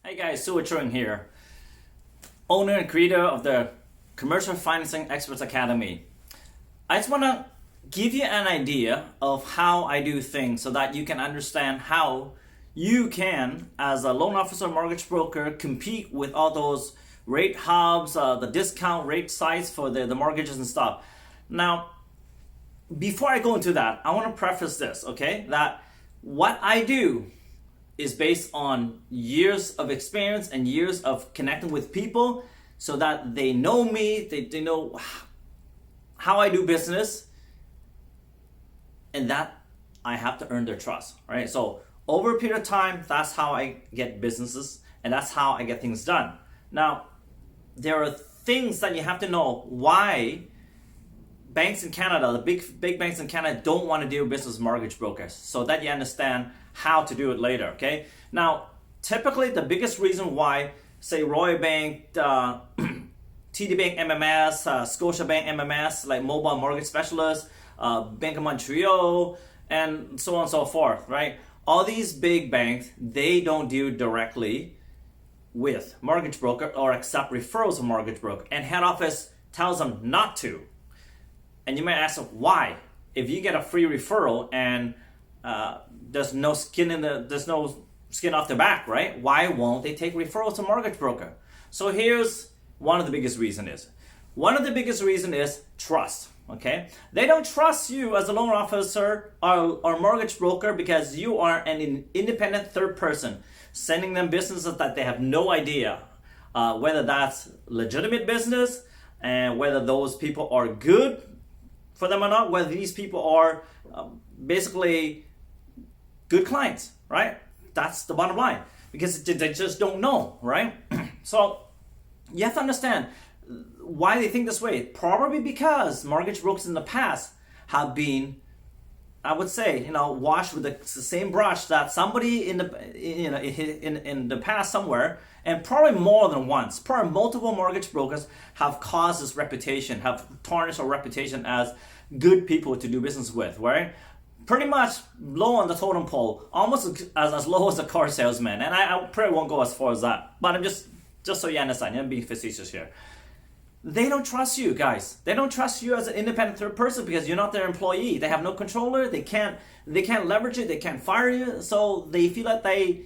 Hey guys, Sue Chung here, owner and creator of the Commercial Financing Experts Academy. I just want to give you an idea of how I do things so that you can understand how you can, as a loan officer, mortgage broker, compete with all those rate hubs, the discount rate sites for the mortgages and stuff. Now, before I go into that, I want to preface this, okay? That what I do is based on years of experience and years of connecting with people so that they know me, they know how I do business, and that I have to earn their trust, right? So over a period of time, that's how I get businesses and that's how I get things done. Now, there are things that you have to know why banks in Canada, the big banks in Canada, don't want to do business with mortgage brokers, so that you understand how to do it later, okay? Now, typically the biggest reason why, say, Royal Bank, TD Bank MMS, Scotiabank MMS, like Mobile Mortgage Specialists, Bank of Montreal, and so on and so forth, right? All these big banks, they don't deal directly with mortgage broker or accept referrals from mortgage broker, and head office tells them not to. And you might ask why? If you get a free referral and there's no skin off the back, right? Why won't they take referrals to mortgage broker? So here's one of the biggest reasons is. One of the biggest reasons is trust, okay? They don't trust you as a loan officer or mortgage broker because you are an independent third person sending them businesses that they have no idea whether that's legitimate business and whether those people are good for them or not, whether these people are basically good clients, right? That's the bottom line, because they just don't know, right? So you have to understand why they think this way. Probably because mortgage brokers in the past have been, I would say, washed with the same brush that somebody in the past somewhere, and probably more than once, probably multiple mortgage brokers have caused this reputation, have tarnished our reputation as good people to do business with, right? Pretty much low on the totem pole, almost as low as a car salesman. And I probably won't go as far as that, but I'm just so you understand, I'm being facetious here. They don't trust you, guys. They don't trust you as an independent third person because you're not their employee. They have no controller. They can't leverage it. They can't fire you. So they feel like they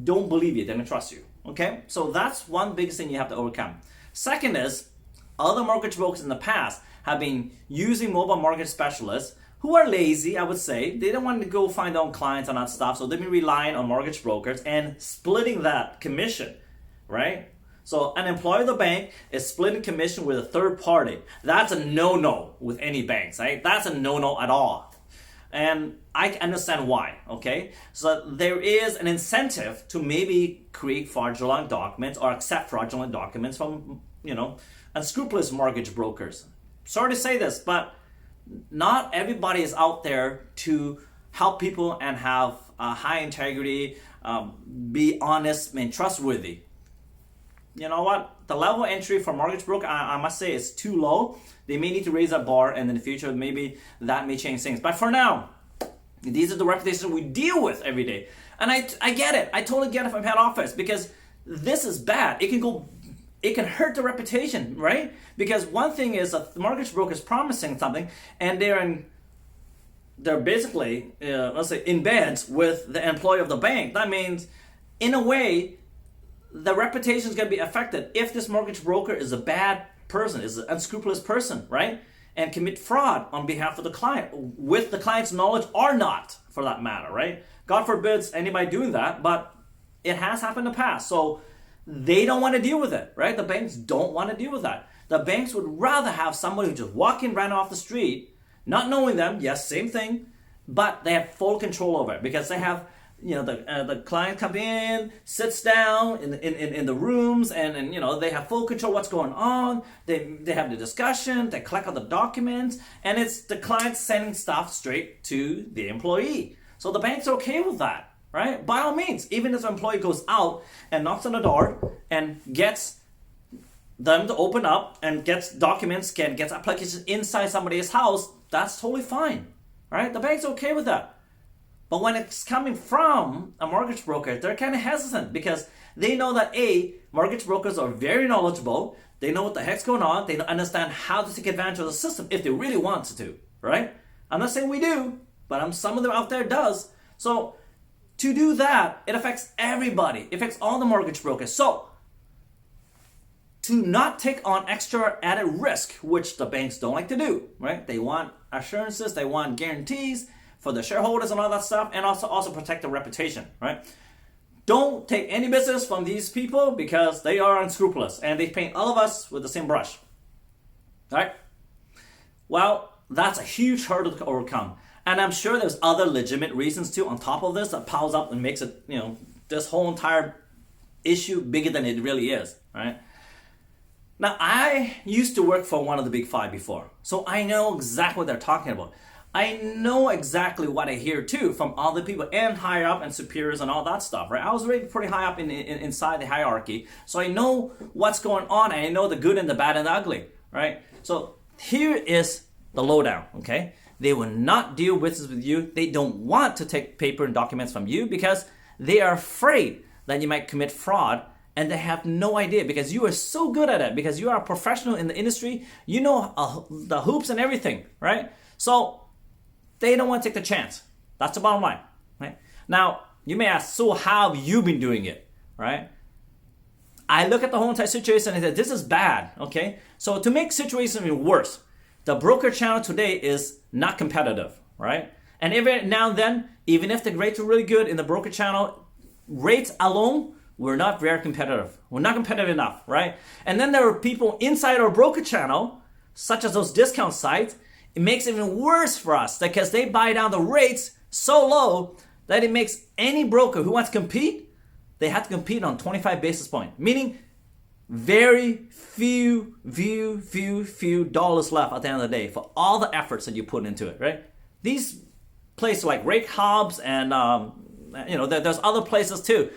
don't believe you. They don't trust you. Okay? So that's one biggest thing you have to overcome. Second is, other mortgage brokers in the past have been using mobile mortgage specialists who are lazy, I would say. They don't want to go find their own clients and that stuff. So they've been relying on mortgage brokers and splitting that commission, right? So an employee of the bank is splitting commission with a third party. That's a no-no with any banks, right? That's a no-no at all. And I understand why, okay? So there is an incentive to maybe create fraudulent documents or accept fraudulent documents from, unscrupulous mortgage brokers. Sorry to say this, but not everybody is out there to help people and have high integrity, be honest and trustworthy. You know what? The level of entry for mortgage broker, I must say, is too low. They may need to raise that bar, and in the future, maybe that may change things. But for now, these are the reputations we deal with every day. And I get it. I totally get it from head office because this is bad. It can hurt the reputation, right? Because one thing is a mortgage broker is promising something, and they're basically, let's say, in bed with the employee of the bank. That means, in a way, the reputation is going to be affected if this mortgage broker is a bad person, is an unscrupulous person, right? And commit fraud on behalf of the client, with the client's knowledge or not, for that matter, right? God forbids anybody doing that, but it has happened in the past. So they don't want to deal with it, right? The banks don't want to deal with that. The banks would rather have somebody who just walk in, ran off the street, not knowing them, yes, same thing, but they have full control over it because they have the client comes in, sits down in the rooms, and they have full control what's going on. They have the discussion, they collect all the documents, and it's the client sending stuff straight to the employee. So the bank's okay with that, right? By all means, even if the employee goes out and knocks on the door and gets them to open up and gets documents, gets applications inside somebody's house, that's totally fine, right? The bank's okay with that. But when it's coming from a mortgage broker, they're kind of hesitant because they know that mortgage brokers are very knowledgeable. They know what the heck's going on. They understand how to take advantage of the system if they really want to, right? I'm not saying we do, but some of them out there does. So to do that, it affects everybody. It affects all the mortgage brokers. So to not take on extra added risk, which the banks don't like to do, right? They want assurances, they want guarantees for the shareholders and all that stuff, and also protect their reputation, right? Don't take any business from these people because they are unscrupulous and they paint all of us with the same brush, right? Well, that's a huge hurdle to overcome. And I'm sure there's other legitimate reasons too on top of this that piles up and makes it, this whole entire issue bigger than it really is, right? Now, I used to work for one of the big five before, so I know exactly what they're talking about. I know exactly what I hear too from other people and higher up and superiors and all that stuff, right? I was really pretty high up inside the hierarchy, so I know what's going on and I know the good and the bad and the ugly, right? So here is the lowdown, okay? They will not deal business with you. They don't want to take paper and documents from you because they are afraid that you might commit fraud, and they have no idea because you are so good at it, because you are a professional in the industry. You know the hoops and everything, right? So they don't want to take the chance. That's the bottom line, right? Now, you may ask, so how have you been doing it, right? I look at the whole entire situation and say, this is bad, okay? So to make situations even worse, the broker channel today is not competitive, right? And every now and then, even if the rates are really good in the broker channel, rates alone, we're not very competitive. We're not competitive enough, right? And then there are people inside our broker channel, such as those discount sites. It makes it even worse for us because they buy down the rates so low that it makes any broker who wants to compete, they have to compete on 25 basis points, meaning very few dollars left at the end of the day for all the efforts that you put into it, right? These places like Rake Hobbs and there's other places too.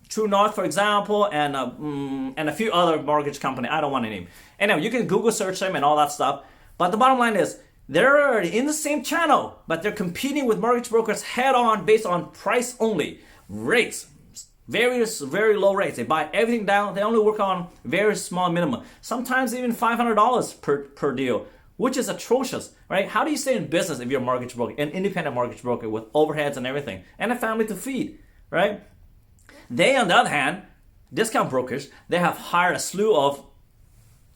True North, for example, and a few other mortgage companies. I don't want to name. Anyway, you can Google search them and all that stuff. But the bottom line is, they're already in the same channel, but they're competing with mortgage brokers head on based on price only. Rates, very low rates. They buy everything down. They only work on very small minimum. Sometimes even $500 per deal, which is atrocious, right? How do you stay in business if you're a mortgage broker, an independent mortgage broker with overheads and everything, and a family to feed, right? They, on the other hand, discount brokers, they have hired a slew of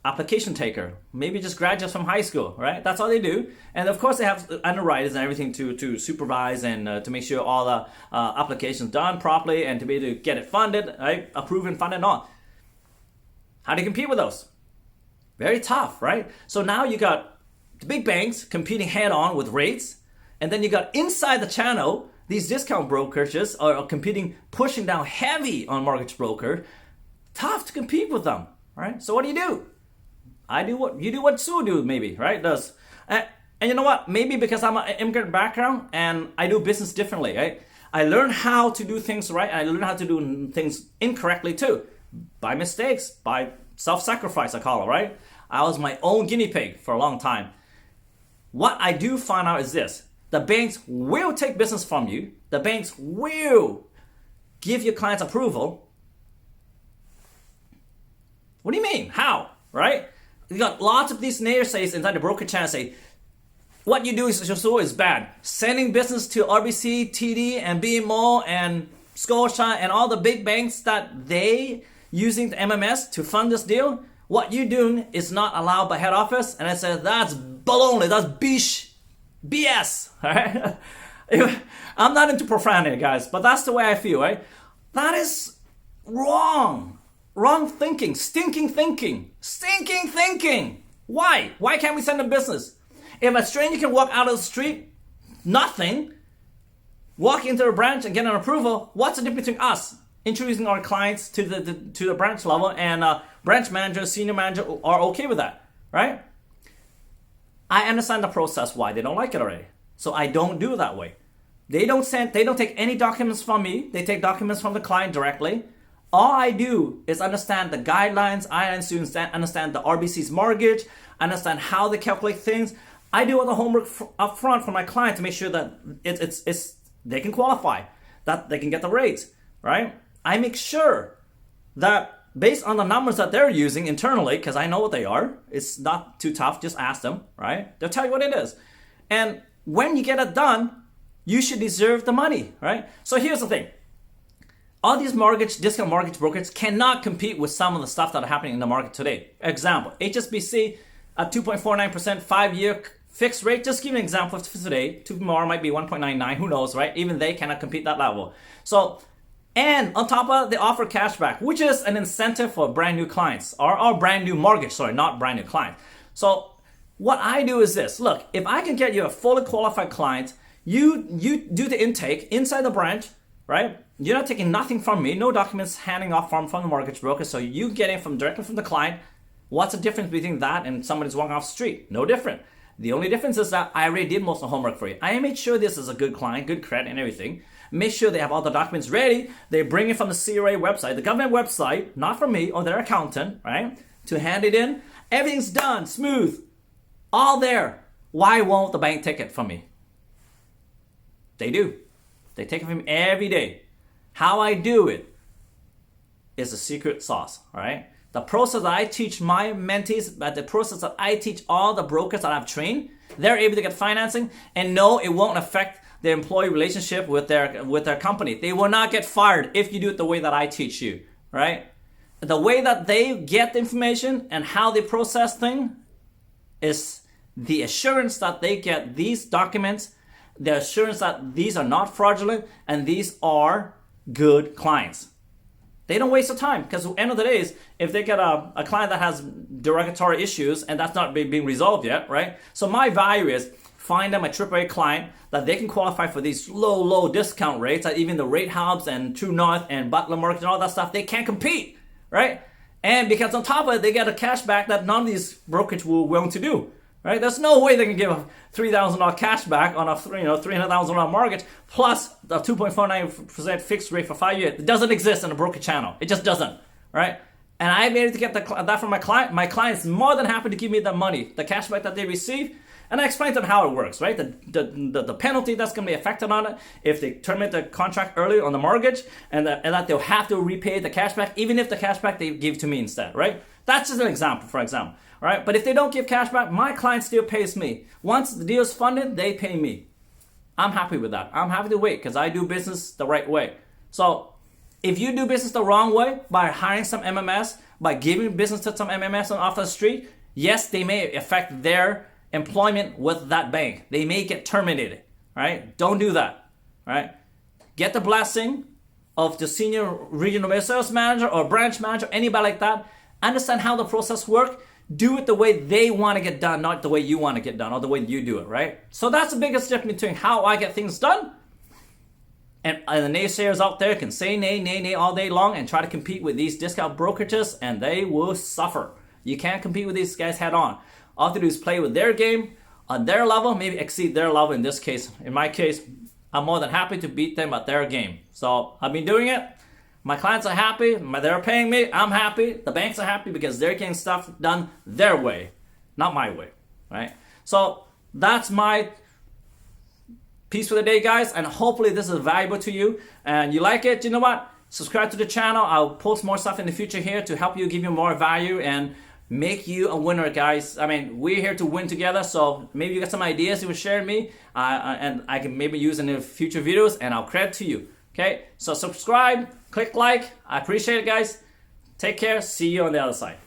application taker, maybe just graduates from high school, right? That's all they do. And of course they have underwriters and everything to supervise and to make sure all the applications done properly and to be able to get it funded, right? Approved and funded and all. How do you compete with those? Very tough, right? So now you got the big banks competing head on with rates, and then you got inside the channel, these discount brokerages are competing, pushing down heavy on mortgage broker. Tough to compete with them, right? So what do? I do what you do, what Sue do, maybe, right? Does and you know what? Maybe because I'm an immigrant background and I do business differently, right? I learned how to do things right, and I learned how to do things incorrectly too, by mistakes, by self-sacrifice, I call it, right? I was my own guinea pig for a long time. What I do find out is this. The banks will take business from you. The banks will give your clients approval. What do you mean? How? Right? You got lots of these naysayers inside the broker channel say, what you do is bad. Sending business to RBC, TD, and BMO, and Scotia, and all the big banks that they using the MMS to fund this deal, what you're doing is not allowed by head office. And I said, that's baloney, that's BS, all right? I'm not into profanity, guys, but that's the way I feel, right? That is wrong. Wrong thinking, stinking thinking. Why? Why can't we send them business? If a stranger can walk out of the street, nothing, walk into a branch and get an approval, what's the difference between us introducing our clients to the branch level and branch manager, senior manager are okay with that, right? I understand the process why they don't like it already. So I don't do it that way. They don't take any documents from me. They take documents from the client directly. All I do is understand the guidelines. I understand the RBC's mortgage. I understand how they calculate things. I do all the homework up front for my client to make sure that it's they can qualify, that they can get the rates, right? I make sure that based on the numbers that they're using internally, because I know what they are, it's not too tough, just ask them, right? They'll tell you what it is. And when you get it done, you should deserve the money, right? So here's the thing. All these discount mortgage brokers cannot compete with some of the stuff that are happening in the market today. Example, HSBC at 2.49%, 5-year fixed rate. Just give me an example for today. Tomorrow might be 1.99, who knows, right? Even they cannot compete that level. So, and on top of it, they offer cashback, which is an incentive for brand new clients or brand new mortgage, sorry, not brand new clients. So what I do is this. Look, if I can get you a fully qualified client, you do the intake inside the branch, right? You're not taking nothing from me, no documents handing off from the mortgage broker, so you get it directly from the client. What's the difference between that and somebody's walking off the street? No different. The only difference is that I already did most of the homework for you. I made sure this is a good client, good credit and everything. Make sure they have all the documents ready. They bring it from the CRA website, the government website, not from me or their accountant, right? To hand it in. Everything's done, smooth, all there. Why won't the bank take it from me? They do. They take it from me every day. How I do it is a secret sauce, all right? The process that I teach my mentees, but the process that I teach all the brokers that I've trained, they're able to get financing, and no, it won't affect their employee relationship with their company. They will not get fired if you do it the way that I teach you, right? The way that they get the information and how they process things is the assurance that they get these documents, the assurance that these are not fraudulent and these are good clients. They don't waste their time, because at the end of the day, if they get a client that has derogatory issues and that's not being resolved yet, right? So my value is find them a AAA client that they can qualify for these low discount rates that even the Rate Hubs and True North and Butler Market and all that stuff, they can't compete, right? And because on top of it, they get a cashback that none of these brokerages were willing to do, right? There's no way they can give a $3,000 cashback on a $300,000 mortgage plus the 2.49% fixed rate for 5 years. It doesn't exist in the broker channel. It just doesn't, right? And I'm able to get that from my client. My client's more than happy to give me the money, the cashback that they receive. And I explained to them how it works, right? The penalty that's going to be affected on it if they terminate the contract early on the mortgage, and that they'll have to repay the cashback, even if the cashback they give to me instead, right? That's just an example, for example, right? But if they don't give cashback, my client still pays me. Once the deal's funded, they pay me. I'm happy with that. I'm happy to wait because I do business the right way. So if you do business the wrong way by hiring some MMS, by giving business to some MMS off the street, yes, they may affect their employment with that bank. They may get terminated, right? Don't do that, right? Get the blessing of the senior regional sales manager or branch manager, anybody like that. Understand how the process works. Do it the way they want to get done, not the way you want to get done or the way you do it, right? So that's the biggest difference between how I get things done. And the naysayers out there can say nay all day long and try to compete with these discount brokerages, and they will suffer. You can't compete with these guys head on. All you have to do is play with their game on their level, maybe exceed their level in this case. In my case, I'm more than happy to beat them at their game. So I've been doing it. My clients are happy. They're paying me. I'm happy. The banks are happy because they're getting stuff done their way, not my way, right? So that's my piece for the day, guys. And hopefully this is valuable to you. And you like it, you know what? Subscribe to the channel. I'll post more stuff in the future here to help you, give you more value and make you a winner, guys. I mean, we're here to win together, so maybe you got some ideas you would share with me, and I can maybe use in the future videos, and I'll credit to you, okay? So subscribe, click like. I appreciate it, guys. Take care. See you on the other side.